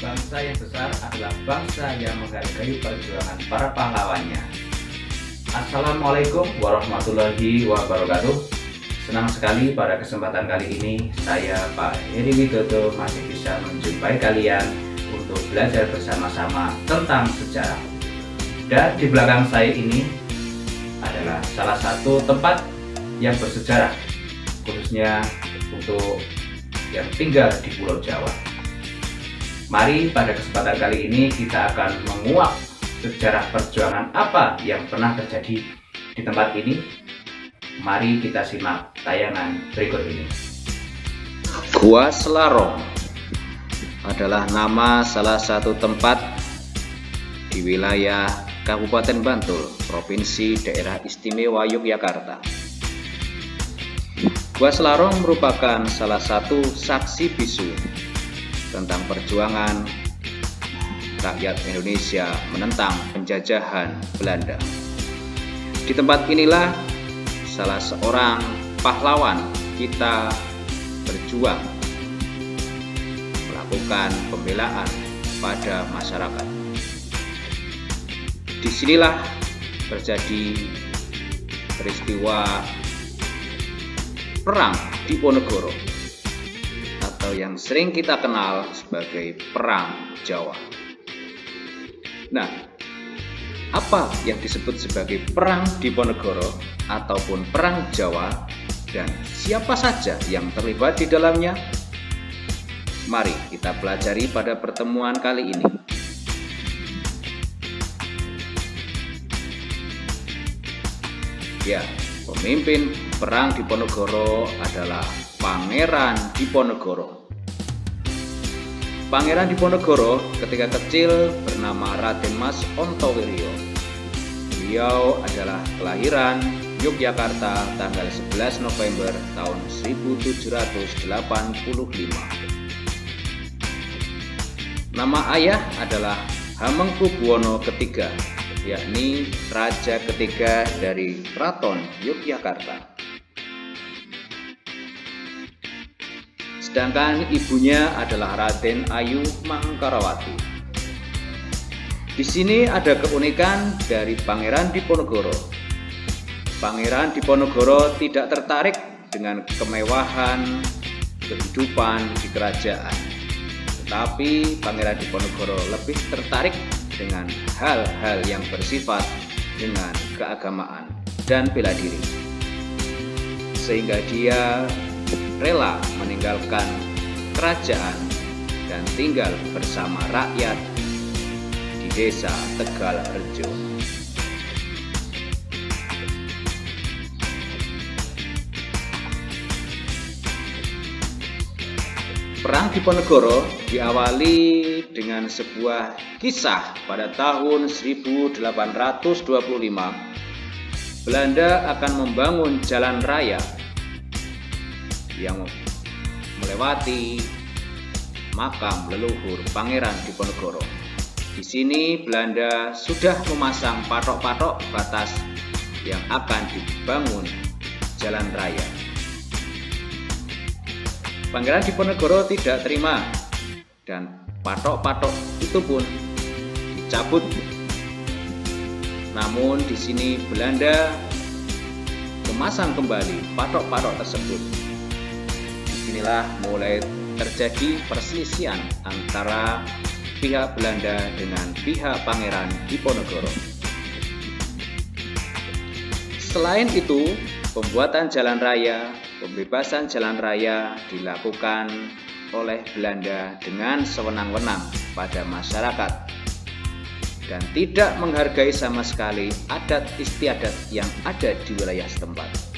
Bangsa yang besar adalah bangsa yang menghargai perjuangan para pahlawannya. Assalamualaikum warahmatullahi wabarakatuh. Senang sekali pada kesempatan kali ini saya Pak Heri Widodo masih bisa menjumpai kalian untuk belajar bersama-sama tentang sejarah. Dan di belakang saya ini adalah salah satu tempat yang bersejarah, khususnya untuk yang tinggal di Pulau Jawa. Mari pada kesempatan kali ini kita akan menguak sejarah perjuangan apa yang pernah terjadi di tempat ini. Mari kita simak tayangan berikut ini. Gua Selarong adalah nama salah satu tempat di wilayah Kabupaten Bantul, Provinsi Daerah Istimewa Yogyakarta. Gua Selarong merupakan salah satu saksi bisu tentang perjuangan rakyat Indonesia menentang penjajahan Belanda. Di tempat inilah salah seorang pahlawan kita berjuang melakukan pembelaan pada masyarakat. Disinilah terjadi peristiwa Perang Diponegoro atau yang sering kita kenal sebagai Perang Jawa. Nah, apa yang disebut sebagai Perang Diponegoro ataupun Perang Jawa dan siapa saja yang terlibat di dalamnya? Mari kita pelajari pada pertemuan kali ini. Ya, pemimpin Perang Diponegoro adalah Pangeran Diponegoro. Pangeran Diponegoro ketika kecil bernama Raden Mas Ontowiryo. Beliau adalah kelahiran Yogyakarta tanggal 11 November tahun 1785. Nama ayah adalah Hamengkubuwono III, yakni raja ketiga dari Keraton Yogyakarta. Sedangkan ibunya adalah Raden Ayu Mangkarawati. Di sini ada keunikan dari Pangeran Diponegoro. Pangeran Diponegoro tidak tertarik dengan kemewahan kehidupan di kerajaan, tetapi Pangeran Diponegoro lebih tertarik dengan hal-hal yang bersifat dengan keagamaan dan bela diri, sehingga dia rela meninggalkan kerajaan dan tinggal bersama rakyat di desa Tegalrejo. Perang Diponegoro diawali dengan sebuah kisah pada tahun 1825. Belanda akan membangun jalan raya yang melewati makam leluhur Pangeran Diponegoro. Di sini Belanda sudah memasang patok-patok batas yang akan dibangun jalan raya. Pangeran Diponegoro tidak terima dan patok-patok itu pun dicabut. Namun di sini Belanda memasang kembali patok-patok tersebut. Disinilah mulai terjadi perselisihan antara pihak Belanda dengan pihak Pangeran Diponegoro. Selain itu, pembuatan jalan raya, pembebasan jalan raya dilakukan oleh Belanda dengan sewenang-wenang pada masyarakat dan tidak menghargai sama sekali adat istiadat yang ada di wilayah setempat.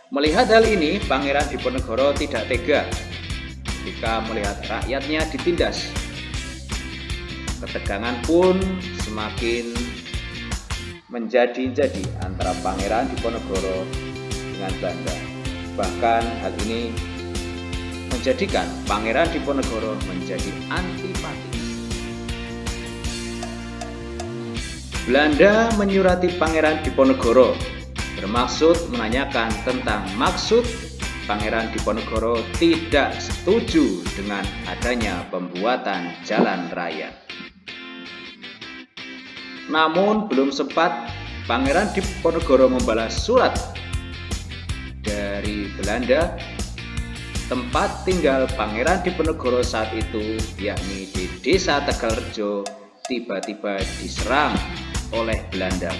Melihat hal ini, Pangeran Diponegoro tidak tega ketika melihat rakyatnya ditindas. Ketegangan pun semakin menjadi-jadi antara Pangeran Diponegoro dengan Belanda. Bahkan hal ini menjadikan Pangeran Diponegoro menjadi antipati. Belanda menyurati Pangeran Diponegoro bermaksud menanyakan tentang maksud Pangeran Diponegoro tidak setuju dengan adanya pembuatan jalan raya. Namun belum sempat Pangeran Diponegoro membalas surat dari Belanda, tempat tinggal Pangeran Diponegoro saat itu, yakni di Desa Tegalrejo, tiba-tiba diserang oleh Belanda.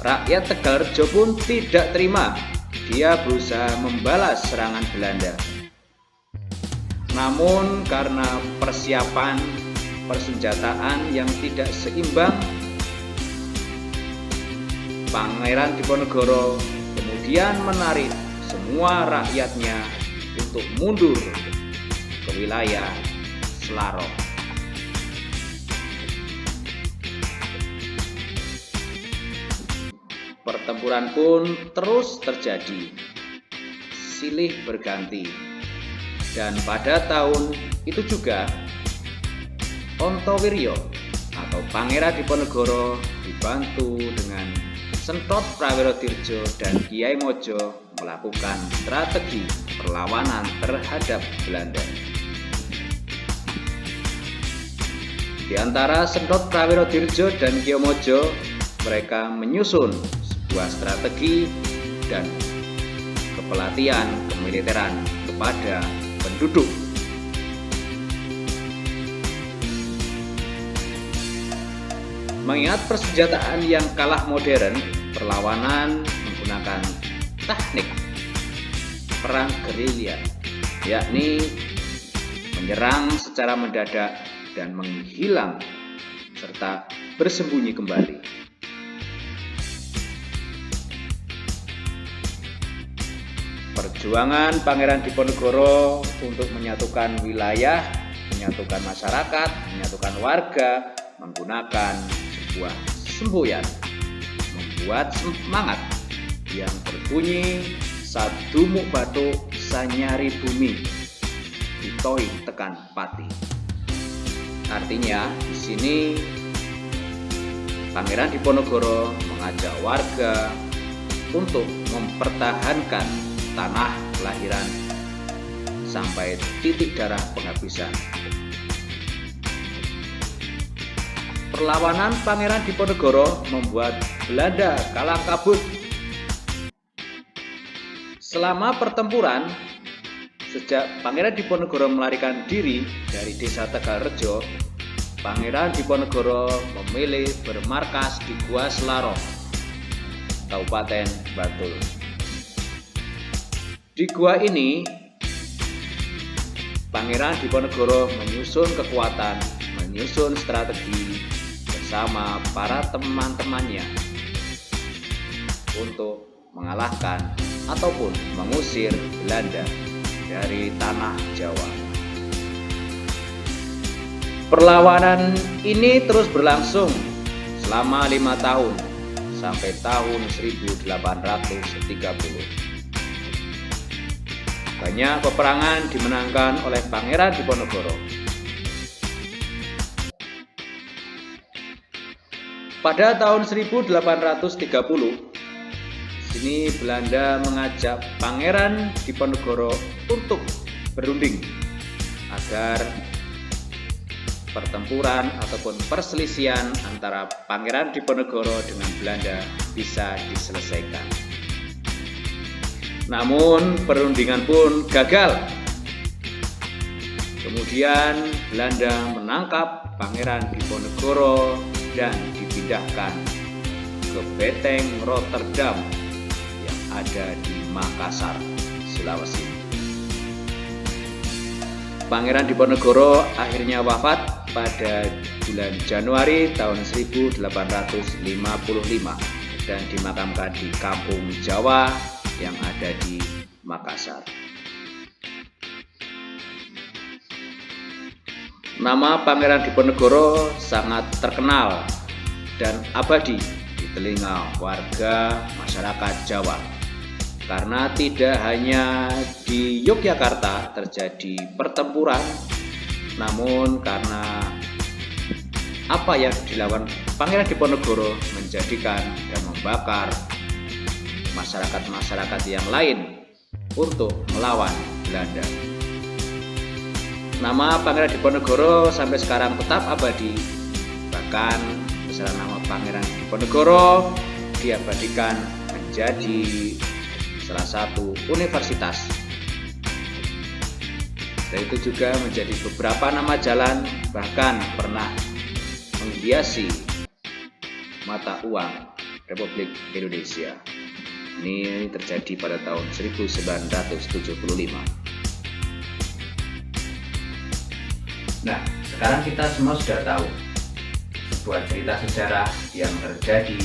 Rakyat Tegalrejo pun tidak terima. Dia berusaha membalas serangan Belanda. Namun karena persiapan persenjataan yang tidak seimbang, Pangeran Diponegoro kemudian menarik semua rakyatnya untuk mundur ke wilayah Selarong. Pertempuran pun terus terjadi, silih berganti, dan pada tahun itu juga Ontowiryo atau Pangeran Diponegoro dibantu dengan Sentot Prawirodirjo dan Kiai Mojo melakukan strategi perlawanan terhadap Belanda. Di antara Sentot Prawirodirjo dan Kiai Mojo, mereka menyusun sebuah strategi dan kepelatihan kemiliteran kepada penduduk. Mengingat persenjataan yang kalah modern, perlawanan menggunakan teknik perang gerilya, yakni menyerang secara mendadak dan menghilang serta bersembunyi kembali. Perjuangan Pangeran Diponegoro untuk menyatukan wilayah, menyatukan masyarakat, menyatukan warga menggunakan sebuah semboyan, membuat semangat yang berbunyi sadumuk batuk sanyari bumi ditoi tekan pati. Artinya di sini Pangeran Diponegoro mengajak warga untuk mempertahankan tanah kelahiran sampai titik darah penghabisan. Perlawanan Pangeran Diponegoro membuat Belanda kalah kabut. Selama pertempuran, sejak Pangeran Diponegoro melarikan diri dari Desa Tegalrejo, Pangeran Diponegoro memilih bermarkas di Gua Selarong, Kabupaten Bantul. Di gua ini, Pangeran Diponegoro menyusun kekuatan, menyusun strategi bersama para teman-temannya untuk mengalahkan ataupun mengusir Belanda dari tanah Jawa. Perlawanan ini terus berlangsung selama 5 tahun sampai tahun 1830. Banyak peperangan dimenangkan oleh Pangeran Diponegoro. Pada tahun 1830, sini Belanda mengajak Pangeran Diponegoro untuk berunding agar pertempuran ataupun perselisihan antara Pangeran Diponegoro dengan Belanda bisa diselesaikan. Namun perundingan pun gagal. Kemudian Belanda menangkap Pangeran Diponegoro dan dipindahkan ke Beteng Rotterdam yang ada di Makassar, Sulawesi. Pangeran Diponegoro akhirnya wafat pada bulan Januari tahun 1855 dan dimakamkan di Kampung Jawa yang ada di Makassar. Nama Pangeran Diponegoro sangat terkenal dan abadi di telinga warga masyarakat Jawa, karena tidak hanya di Yogyakarta terjadi pertempuran, namun karena apa yang dilakukan Pangeran Diponegoro menjadikan dan membakar masyarakat-masyarakat yang lain untuk melawan Belanda. Nama Pangeran Diponegoro sampai sekarang tetap abadi. Bahkan besaran nama Pangeran Diponegoro diabadikan menjadi salah satu universitas. Dan itu juga menjadi beberapa nama jalan, bahkan pernah menghiasi mata uang Republik Indonesia. Ini terjadi pada tahun 1975. Nah, sekarang kita semua sudah tahu sebuah cerita sejarah yang terjadi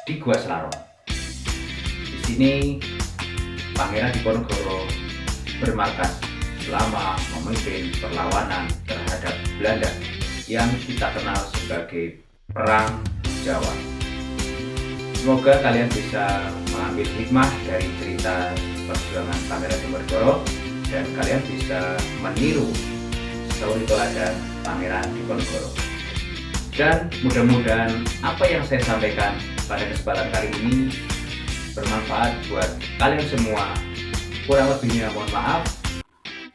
di Gua Selarong. Di sini Pangeran Diponegoro bermarkas selama memimpin perlawanan terhadap Belanda yang kita kenal sebagai Perang Jawa. Semoga kalian bisa mengambil hikmah dari cerita perjuangan Pangeran Diponegoro dan kalian bisa meniru suri teladan Pangeran Diponegoro. Dan mudah-mudahan apa yang saya sampaikan pada kesempatan kali ini bermanfaat buat kalian semua. Kurang lebihnya mohon maaf.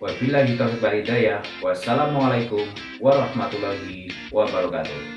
Wabillahi taufiq wal hidayah. Wassalamualaikum warahmatullahi wabarakatuh.